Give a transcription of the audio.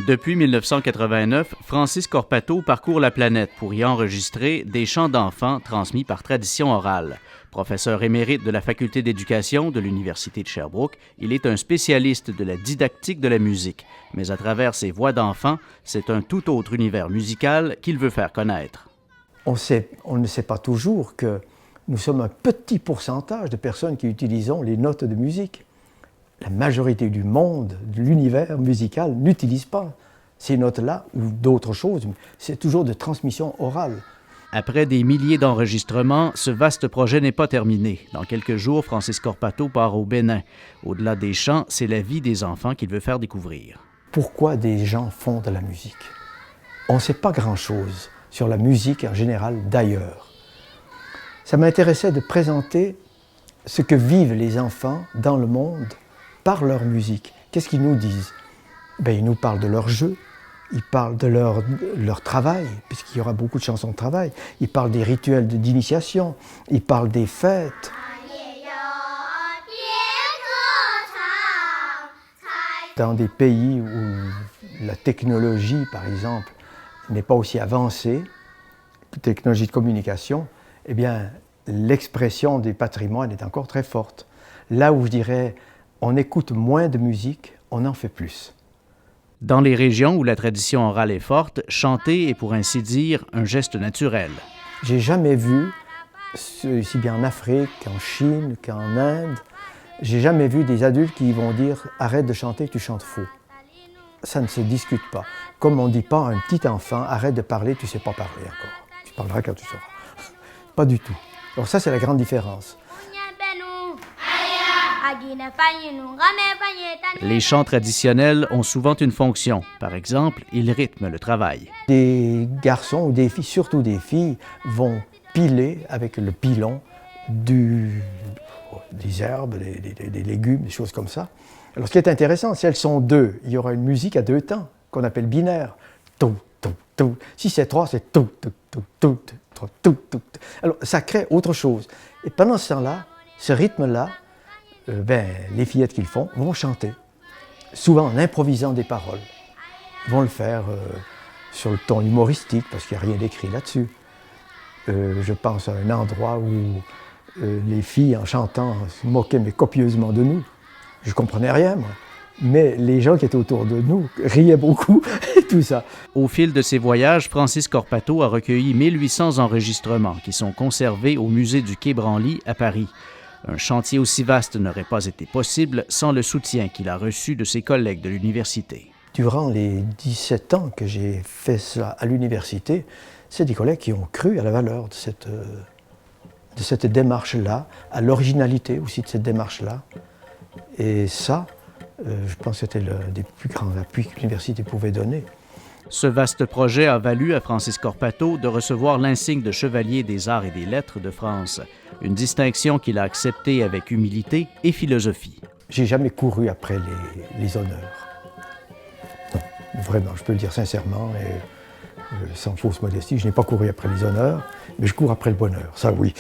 Depuis 1989, Francis Corpato parcourt la planète pour y enregistrer des chants d'enfants transmis par tradition orale. Professeur émérite de la Faculté d'éducation de l'Université de Sherbrooke, il est un spécialiste de la didactique de la musique. Mais à travers ses voix d'enfants, c'est un tout autre univers musical qu'il veut faire connaître. On ne sait pas toujours que nous sommes un petit pourcentage de personnes qui utilisons les notes de musique. La majorité du monde, de l'univers musical, n'utilise pas ces notes-là ou d'autres choses. C'est toujours de transmission orale. Après des milliers d'enregistrements, ce vaste projet n'est pas terminé. Dans quelques jours, Francis Corpato part au Bénin. Au-delà des chants, c'est la vie des enfants qu'il veut faire découvrir. Pourquoi des gens font de la musique? On ne sait pas grand-chose sur la musique en général d'ailleurs. Ça m'intéressait de présenter ce que vivent les enfants dans le monde par leur musique. Qu'est-ce qu'ils nous disent? Ils nous parlent de leur jeu, ils parlent de leur travail, puisqu'il y aura beaucoup de chansons de travail, ils parlent des rituels d'initiation, ils parlent des fêtes. Dans des pays où la technologie, par exemple, n'est pas aussi avancée, technologie de communication, eh bien, l'expression des patrimoines est encore très forte. Là où je dirais, on écoute moins de musique, on en fait plus. Dans les régions où la tradition orale est forte, chanter est pour ainsi dire un geste naturel. J'ai jamais vu, aussi bien en Afrique qu'en Chine, qu'en Inde, j'ai jamais vu des adultes qui vont dire « arrête de chanter, tu chantes faux ». Ça ne se discute pas. Comme on ne dit pas à un petit enfant « arrête de parler, tu ne sais pas parler encore. Tu parleras quand tu sauras ». Pas du tout. Alors ça, c'est la grande différence. Les chants traditionnels ont souvent une fonction. Par exemple, ils rythment le travail. Des garçons ou des filles, surtout des filles, vont piler avec le pilon des herbes, des légumes, des choses comme ça. Alors ce qui est intéressant, si elles sont deux, il y aura une musique à deux temps, qu'on appelle binaire. Tou, tou, tou. Si c'est trois, c'est tou, tou, tou, tou, tou, tou, tou. Alors ça crée autre chose. Et pendant ce temps-là, ce rythme-là, les fillettes qui le font vont chanter, souvent en improvisant des paroles. Ils vont le faire sur le ton humoristique, parce qu'il n'y a rien d'écrit là-dessus. Je pense à un endroit où les filles, en chantant, se moquaient mais copieusement de nous. Je ne comprenais rien, moi. Mais les gens qui étaient autour de nous riaient beaucoup et tout ça. Au fil de ses voyages, Francis Corpato a recueilli 1800 enregistrements qui sont conservés au musée du Quai Branly à Paris. Un chantier aussi vaste n'aurait pas été possible sans le soutien qu'il a reçu de ses collègues de l'université. Durant les 17 ans que j'ai fait ça à l'université, c'est des collègues qui ont cru à la valeur de cette démarche-là, à l'originalité aussi de cette démarche-là. Et ça, je pense que c'était l'un des plus grands appuis que l'université pouvait donner. Ce vaste projet a valu à Francis Corpato de recevoir l'insigne de chevalier des arts et des lettres de France, une distinction qu'il a acceptée avec humilité et philosophie. J'ai jamais couru après les honneurs. Non, vraiment, je peux le dire sincèrement et sans fausse modestie, je n'ai pas couru après les honneurs, mais je cours après le bonheur, ça oui.